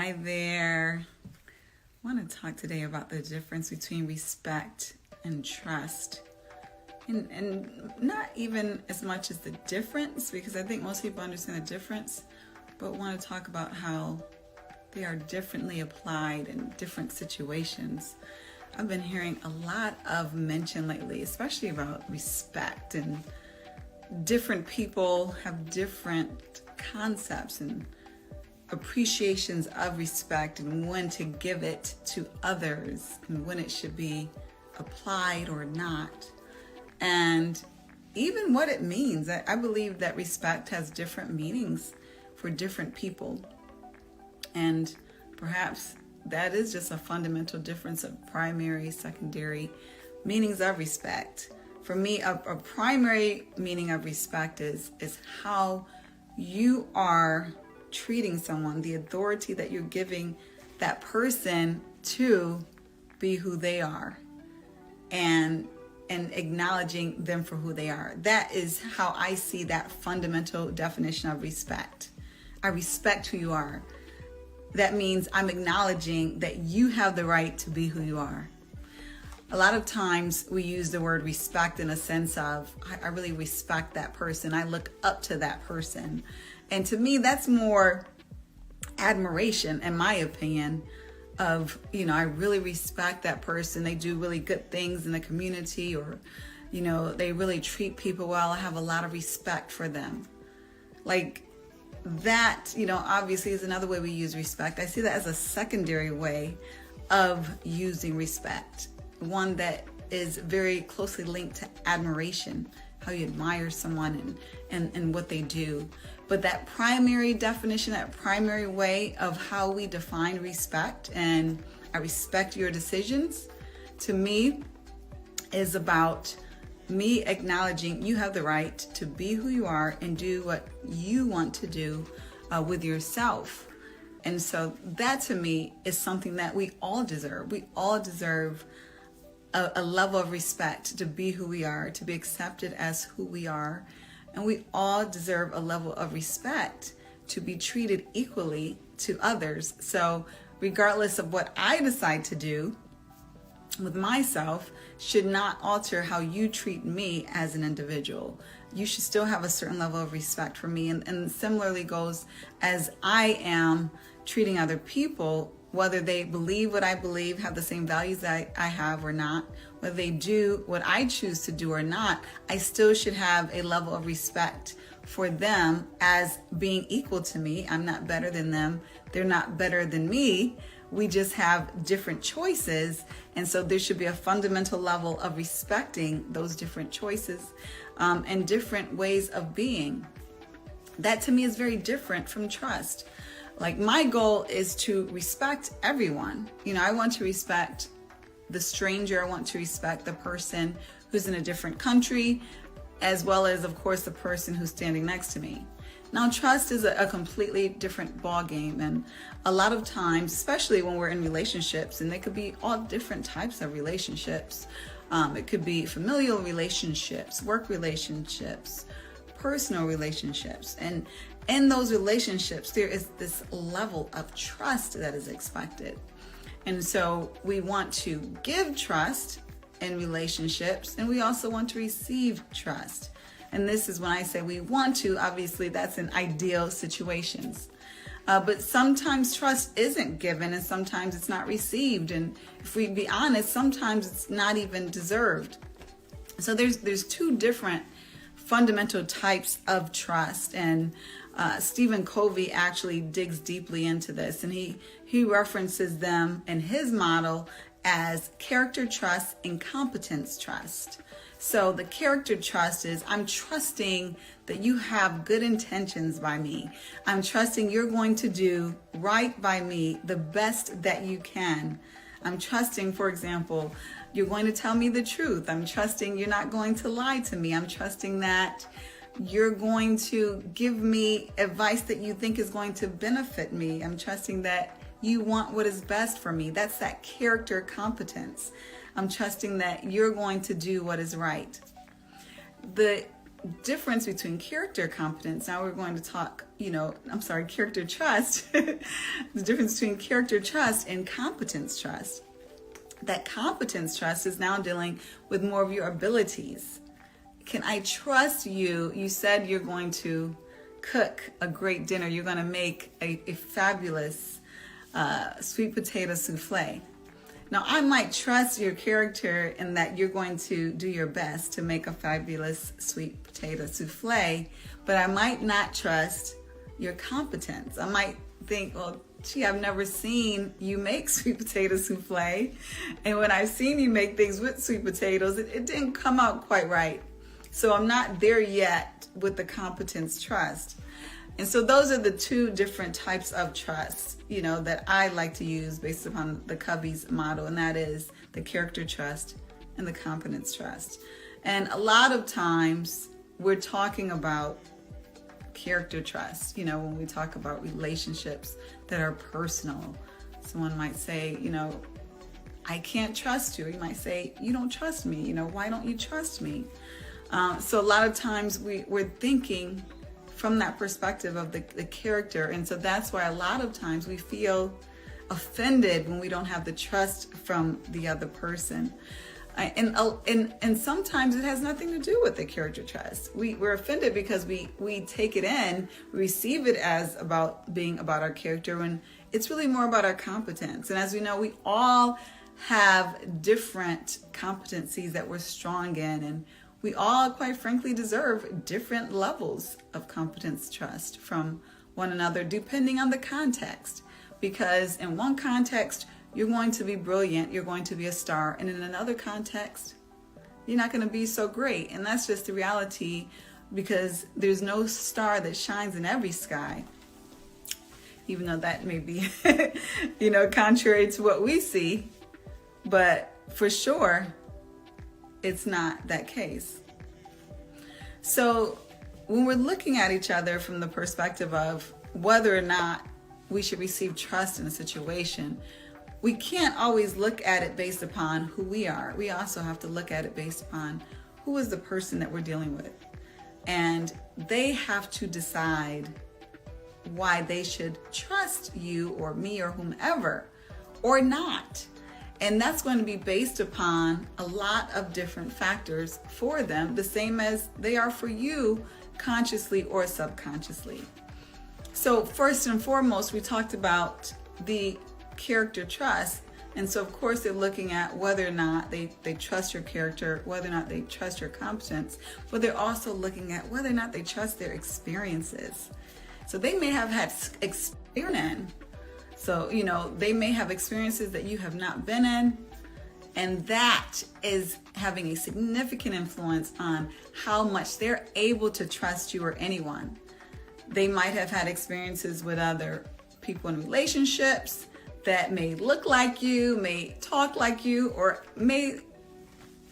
Hi there. I want to talk today about the difference between respect and trust. And not even as much as the difference, because I think most people understand the difference, but want to talk about how they are differently applied in different situations. I've been hearing a lot of mention lately, especially about respect, and different people have different concepts and appreciations of respect, and when to give it to others and when it should be applied or not, and even what it means. I believe that respect has different meanings for different people, and perhaps that is just a fundamental difference of primary, secondary meanings of respect. For me, a primary meaning of respect is how you are treating someone, the authority that you're giving that person to be who they are, and acknowledging them for who they are. That is how I see that fundamental definition of respect. I respect who you are. That means I'm acknowledging that you have the right to be who you are. A lot of times we use the word respect in a sense of, I really respect that person. I look up to that person. And to me, that's more admiration, in my opinion, of, I really respect that person. They do really good things in the community, or, they really treat people well. I have a lot of respect for them. Like that, obviously is another way we use respect. I see that as a secondary way of using respect. One that is very closely linked to admiration, how you admire someone and what they do. But that primary definition, that primary way of how we define respect, and I respect your decisions, to me is about me acknowledging you have the right to be who you are and do what you want to do with yourself. And so that to me is something that we all deserve. We all deserve a level of respect to be who we are, to be accepted as who we are. And we all deserve a level of respect to be treated equally to others. So regardless of what I decide to do with myself should not alter how you treat me as an individual. You should still have a certain level of respect for me. And similarly goes as I am treating other people, whether they believe what I believe, have the same values that I have or not, whether they do what I choose to do or not, I still should have a level of respect for them as being equal to me. I'm not better than them. They're not better than me. We just have different choices. And so there should be a fundamental level of respecting those different choices and different ways of being. That to me is very different from trust. Like, my goal is to respect everyone. I want to respect the stranger. I want to respect the person who's in a different country, as well as, of course, the person who's standing next to me. Now, trust is a completely different ballgame. And a lot of times, especially when we're in relationships, and they could be all different types of relationships. It could be familial relationships, work relationships, personal relationships. And in those relationships, there is this level of trust that is expected. And so we want to give trust in relationships, and we also want to receive trust. And this is when I say we want to, obviously that's in ideal situations. But sometimes trust isn't given, and sometimes it's not received. And if we be honest, sometimes it's not even deserved. So there's two different fundamental types of trust. And Stephen Covey actually digs deeply into this, and he references them in his model as character trust and competence trust. So the character trust is, I'm trusting that you have good intentions by me. I'm trusting you're going to do right by me, the best that you can. I'm trusting, for example, you're going to tell me the truth. I'm trusting you're not going to lie to me. I'm trusting that you're going to give me advice that you think is going to benefit me. I'm trusting that you want what is best for me. That's that character competence. I'm trusting that you're going to do what is right. The difference between character competence. Now we're going to talk, character trust. The difference between character trust and competence trust. That competence trust is now dealing with more of your abilities. Can I trust you? You said you're going to cook a great dinner. You're going to make a fabulous sweet potato souffle. Now, I might trust your character in that you're going to do your best to make a fabulous sweet potato souffle, but I might not trust your competence. I might think, well, gee, I've never seen you make sweet potato souffle. And when I've seen you make things with sweet potatoes, it didn't come out quite right. So I'm not there yet with the competence trust. And so those are the two different types of trust, that I like to use based upon the Covey's model, and that is the character trust and the competence trust. And a lot of times we're talking about character trust, when we talk about relationships that are personal. Someone might say, I can't trust you. You might say, you don't trust me. Why don't you trust me? So a lot of times we're thinking from that perspective of the character. And so that's why a lot of times we feel offended when we don't have the trust from the other person. And sometimes it has nothing to do with the character trust. We're offended because we take it in, receive it as being about our character, when it's really more about our competence. And as we know, we all have different competencies that we're strong in, and we all, quite frankly, deserve different levels of competence trust from one another, depending on the context. Because in one context, you're going to be brilliant, you're going to be a star, and in another context, you're not going to be so great. And that's just the reality, because there's no star that shines in every sky, even though that may be, contrary to what we see. But for sure, it's not that case. So when we're looking at each other from the perspective of whether or not we should receive trust in a situation, we can't always look at it based upon who we are. We also have to look at it based upon who is the person that we're dealing with. And they have to decide why they should trust you or me or whomever or not. And that's going to be based upon a lot of different factors for them, the same as they are for you, consciously or subconsciously. So first and foremost, we talked about the character trust. And so of course they're looking at whether or not they trust your character, whether or not they trust your competence, but they're also looking at whether or not they trust their experiences. So they may have had experience. So, they may have experiences that you have not been in, and that is having a significant influence on how much they're able to trust you or anyone. They might have had experiences with other people in relationships that may look like you, may talk like you, or may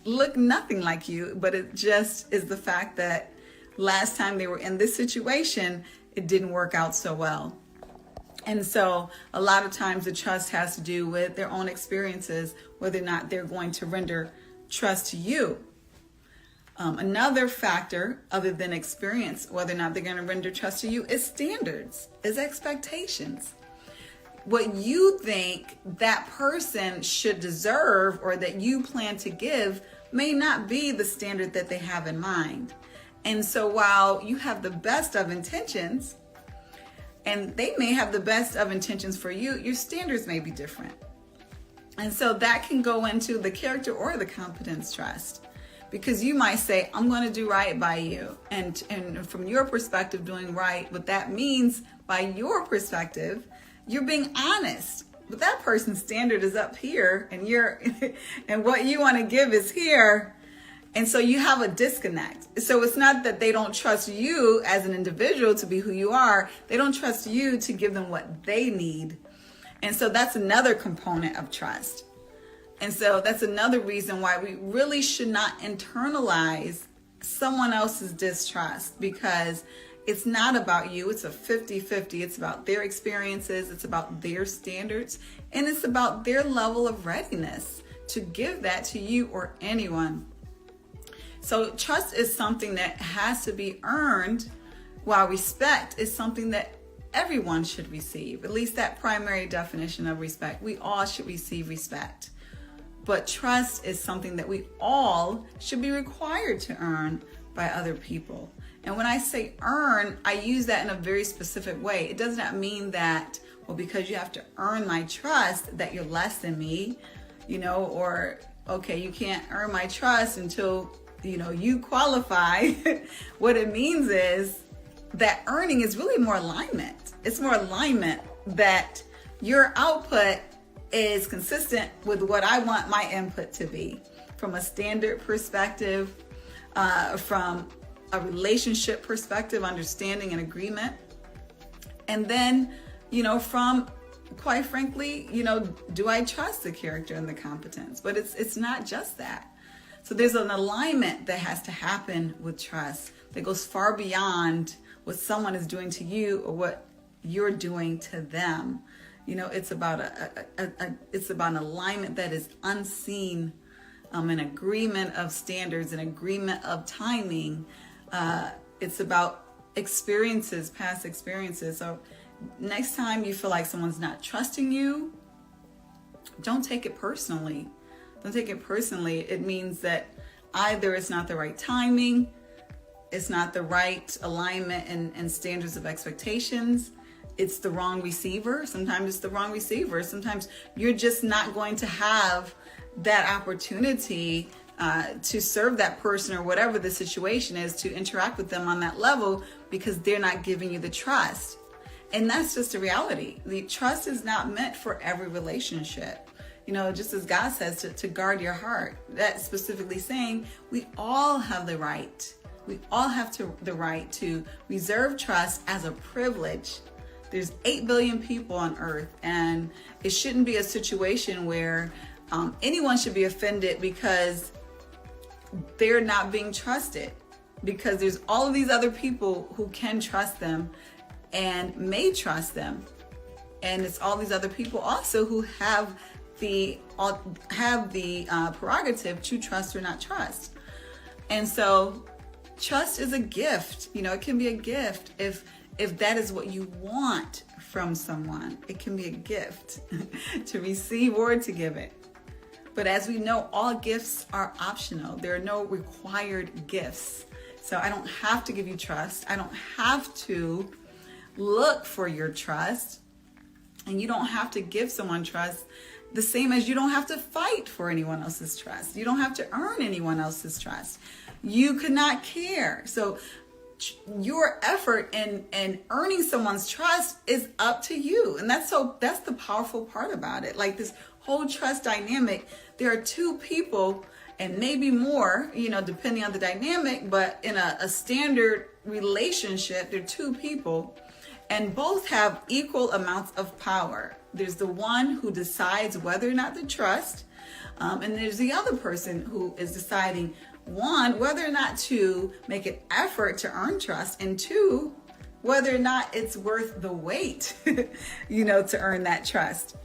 look nothing like you, but it just is the fact that last time they were in this situation, it didn't work out so well. And so a lot of times the trust has to do with their own experiences, whether or not they're going to render trust to you. Another factor other than experience, whether or not they're going to render trust to you, is standards, is expectations. What you think that person should deserve or that you plan to give may not be the standard that they have in mind. And so while you have the best of intentions, and they may have the best of intentions for you, your standards may be different. And so that can go into the character or the competence trust, because you might say, I'm going to do right by you. And from your perspective, doing right, what that means by your perspective, you're being honest. But that person's standard is up here, and and what you want to give is here. And so you have a disconnect. So it's not that they don't trust you as an individual to be who you are. They don't trust you to give them what they need. And so that's another component of trust. And so that's another reason why we really should not internalize someone else's distrust, because it's not about you. It's a 50-50. It's about their experiences. It's about their standards. And it's about their level of readiness to give that to you or anyone. So trust is something that has to be earned, while respect is something that everyone should receive. At least that primary definition of respect. We all should receive respect. But trust is something that we all should be required to earn by other people. And when I say earn, I use that in a very specific way. It does not mean that, well, because you have to earn my trust, that you're less than me, or, okay, you can't earn my trust until, you qualify. What it means is that earning is really more alignment. It's more alignment that your output is consistent with what I want my input to be, from a standard perspective, from a relationship perspective, understanding and agreement. And then, from, quite frankly, do I trust the character and the competence? But it's not just that. So there's an alignment that has to happen with trust that goes far beyond what someone is doing to you or what you're doing to them. It's about it's about an alignment that is unseen, an agreement of standards, an agreement of timing. It's about experiences, past experiences. So next time you feel like someone's not trusting you, don't take it personally. Don't take it personally. It means that either it's not the right timing, it's not the right alignment and standards of expectations. It's the wrong receiver. Sometimes it's the wrong receiver. Sometimes you're just not going to have that opportunity to serve that person or whatever the situation is, to interact with them on that level, because they're not giving you the trust. And that's just a reality. The trust is not meant for every relationship. Just as God says to guard your heart. That's specifically saying we all have the right. We all have the right to reserve trust as a privilege. There's 8 billion people on earth, and it shouldn't be a situation where anyone should be offended because they're not being trusted, because there's all of these other people who can trust them and may trust them. And it's all these other people also who have the prerogative to trust or not trust. And so trust is a gift. It can be a gift if that is what you want from someone. It can be a gift to receive or to give it. But as we know, all gifts are optional. There are no required gifts. So I don't have to give you trust. I don't have to look for your trust. And you don't have to give someone trust, the same as you don't have to fight for anyone else's trust. You don't have to earn anyone else's trust. You could not care. So your effort in earning someone's trust is up to you. And that's the powerful part about it. Like this whole trust dynamic, there are two people, and maybe more, depending on the dynamic, but in a standard relationship, there are two people, and both have equal amounts of power. There's the one who decides whether or not to trust, and there's the other person who is deciding, one, whether or not to make an effort to earn trust, and two, whether or not it's worth the wait, to earn that trust.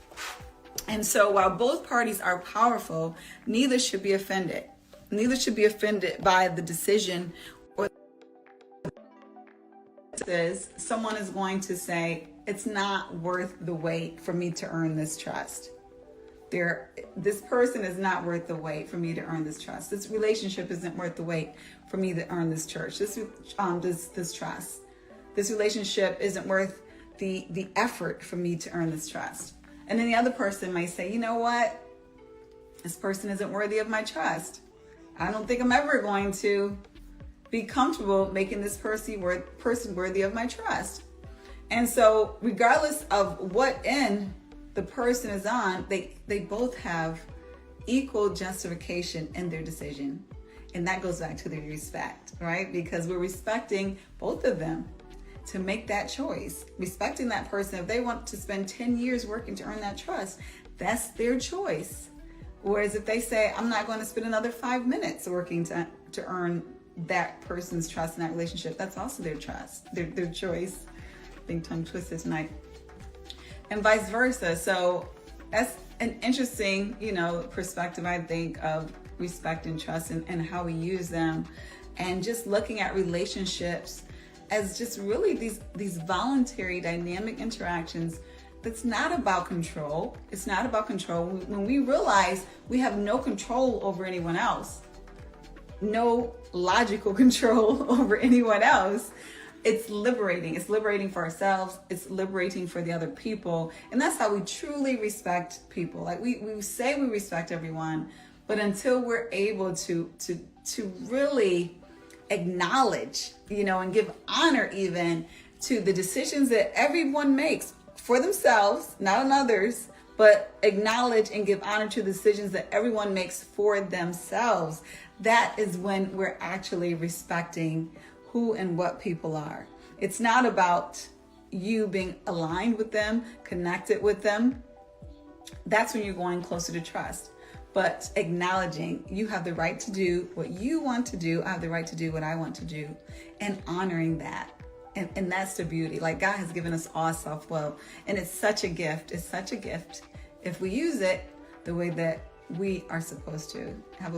And so while both parties are powerful, neither should be offended. Neither should be offended by the decision, or someone is going to say, it's not worth the wait for me to earn this trust. This person is not worth the wait for me to earn this trust. This relationship isn't worth the wait for me to earn this trust. This trust. This relationship isn't worth the effort for me to earn this trust. And then the other person might say, you know what? This person isn't worthy of my trust. I don't think I'm ever going to be comfortable making this person worthy of my trust. And so regardless of what end the person is on, they both have equal justification in their decision. And that goes back to the respect, right? Because we're respecting both of them to make that choice. Respecting that person, if they want to spend 10 years working to earn that trust, that's their choice. Whereas if they say, I'm not going to spend another 5 minutes working to earn that person's trust in that relationship, that's also their trust, their choice. I think tongue twisted tonight. And vice versa. So that's an interesting, perspective, I think, of respect and trust and how we use them, and just looking at relationships as just really these voluntary dynamic interactions. That's not about control. It's not about control. When we realize we have no control over anyone else, no logical control over anyone else, it's liberating. It's liberating for ourselves. It's liberating for the other people. And that's how we truly respect people. Like we say we respect everyone, but until we're able to really acknowledge, and give honor even to the decisions that everyone makes for themselves, not on others, but acknowledge and give honor to the decisions that everyone makes for themselves. That is when we're actually respecting who and what people are. It's not about you being aligned with them, connected with them. That's when you're going closer to trust. But acknowledging you have the right to do what you want to do, I have the right to do what I want to do, and honoring that. And that's the beauty. Like, God has given us all self-will, and it's such a gift. It's such a gift if we use it the way that we are supposed to. Have a